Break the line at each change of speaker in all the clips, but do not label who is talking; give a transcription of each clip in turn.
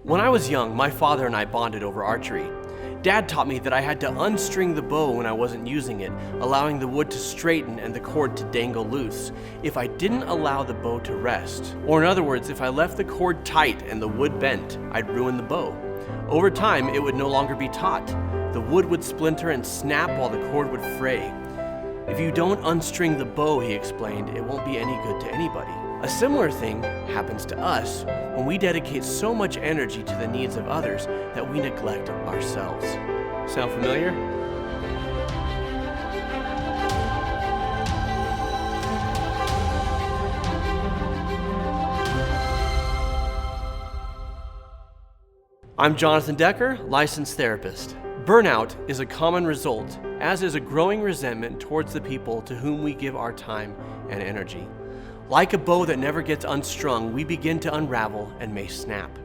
When I was young, my father and I bonded over archery. Dad taught me that I had to unstring the bow when I wasn't using it, allowing the wood to straighten and the cord to dangle loose if I didn't allow the bow to rest. Or in other words, if I left the cord tight and the wood bent, I'd ruin the bow. Over time, it would no longer be taut. The wood would splinter and snap while the cord would fray. If you don't unstring the bow, he explained, it won't be any good to anybody. A similar thing happens to us when we dedicate so much energy to the needs of others that we neglect ourselves. Sound familiar? I'm Jonathan Decker, licensed therapist. Burnout is a common result, as is a growing resentment towards the people to whom we give our time and energy. Like a bow that never gets unstrung, we begin to unravel and may snap.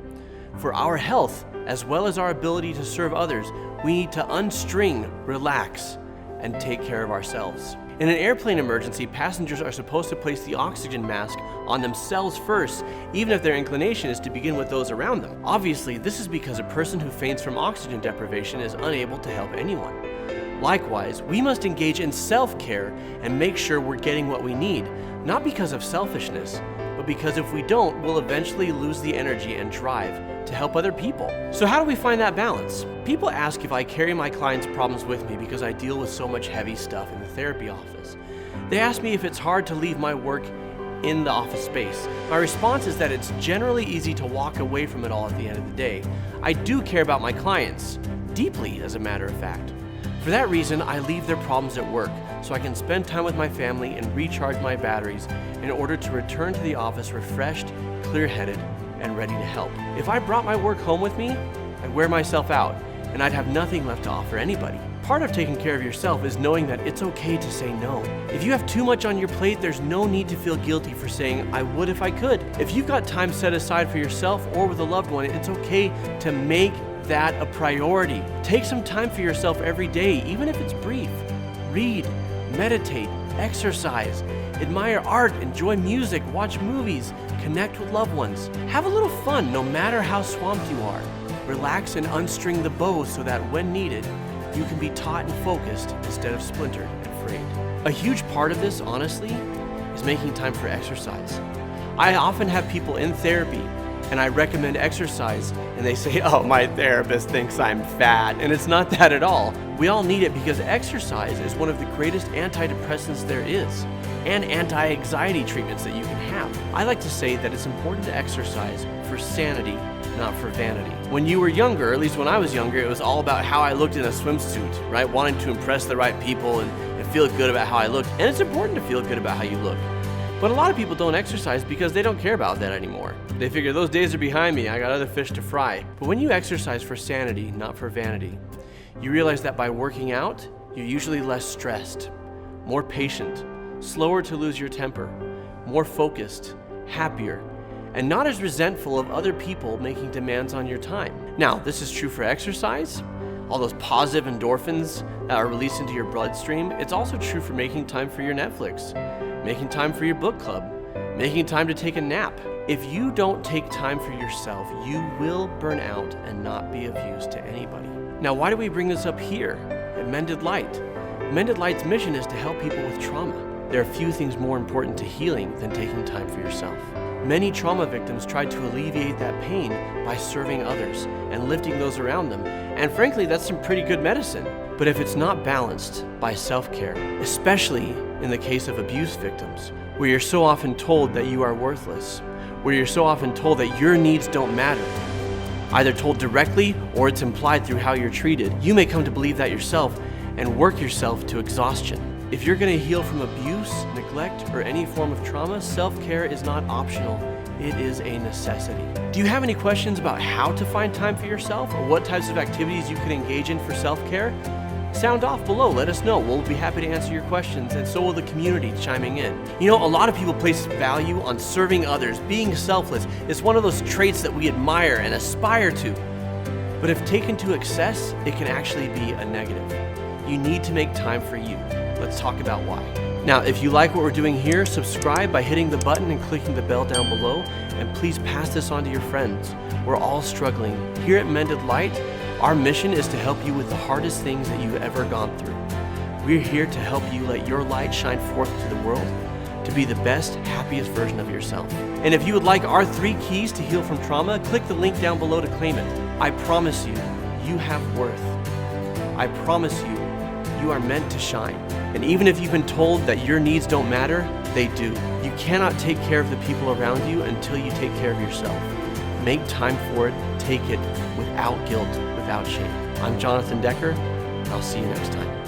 For our health, as well as our ability to serve others, we need to unstring, relax, and take care of ourselves. In an airplane emergency, passengers are supposed to place the oxygen mask on themselves first, even if their inclination is to begin with those around them. Obviously, this is because a person who faints from oxygen deprivation is unable to help anyone. Likewise, we must engage in self-care and make sure we're getting what we need, not because of selfishness, but because if we don't, we'll eventually lose the energy and drive to help other people. So how do we find that balance? People ask if I carry my clients' problems with me because I deal with so much heavy stuff in the therapy office. They ask me if it's hard to leave my work in the office space. My response is that it's generally easy to walk away from it all at the end of the day. I do care about my clients, deeply as a matter of fact. For that reason, I leave their problems at work so I can spend time with my family and recharge my batteries in order to return to the office refreshed, clear-headed, and ready to help. If I brought my work home with me, I'd wear myself out and I'd have nothing left to offer anybody. Part of taking care of yourself is knowing that it's okay to say no. If you have too much on your plate, there's no need to feel guilty for saying, I would if I could. If you've got time set aside for yourself or with a loved one, it's okay to make that a priority. Take some time for yourself every day, even if it's brief. Read, meditate, exercise, admire art, enjoy music, watch movies, connect with loved ones. Have a little fun no matter how swamped you are. Relax and unstring the bow so that when needed, you can be taut and focused instead of splintered and frayed. A huge part of this, honestly, is making time for exercise. I often have people in therapy and I recommend exercise, and they say, oh, my therapist thinks I'm fat. And it's not that at all. We all need it because exercise is one of the greatest antidepressants there is, and anti-anxiety treatments that you can have. I like to say that it's important to exercise for sanity, not for vanity. When you were younger, at least when I was younger, it was all about how I looked in a swimsuit, right? Wanting to impress the right people and feel good about how I looked. And it's important to feel good about how you look. But a lot of people don't exercise because they don't care about that anymore. They figure those days are behind me, I got other fish to fry. But when you exercise for sanity, not for vanity, you realize that by working out, you're usually less stressed, more patient, slower to lose your temper, more focused, happier, and not as resentful of other people making demands on your time. Now, this is true for exercise, all those positive endorphins that are released into your bloodstream. It's also true for making time for your Netflix, making time for your book club, making time to take a nap. If you don't take time for yourself, you will burn out and not be of use to anybody. Now, why do we bring this up here at Mended Light? Mended Light's mission is to help people with trauma. There are few things more important to healing than taking time for yourself. Many trauma victims try to alleviate that pain by serving others and lifting those around them. And frankly, that's some pretty good medicine. But if it's not balanced by self-care, especially in the case of abuse victims, where you're so often told that you are worthless, where you're so often told that your needs don't matter, either told directly or it's implied through how you're treated, you may come to believe that yourself and work yourself to exhaustion. If you're going to heal from abuse, neglect, or any form of trauma, self-care is not optional. It is a necessity. Do you have any questions about how to find time for yourself or what types of activities you can engage in for self-care? Sound off below, let us know. We'll be happy to answer your questions, and so will the community chiming in. You know, a lot of people place value on serving others, being selfless. It's one of those traits that we admire and aspire to. But if taken to excess, it can actually be a negative. You need to make time for you. Let's talk about why. Now, if you like what we're doing here, subscribe by hitting the button and clicking the bell down below, and please pass this on to your friends. We're all struggling. Here at Mended Light, our mission is to help you with the hardest things that you've ever gone through. We're here to help you let your light shine forth to the world, to be the best, happiest version of yourself. And if you would like our 3 keys to heal from trauma, click the link down below to claim it. I promise you, you have worth. I promise you, you are meant to shine. And even if you've been told that your needs don't matter, they do. You cannot take care of the people around you until you take care of yourself. Make time for it, take it without guilt, without shame. I'm Jonathan Decker. I'll see you next time.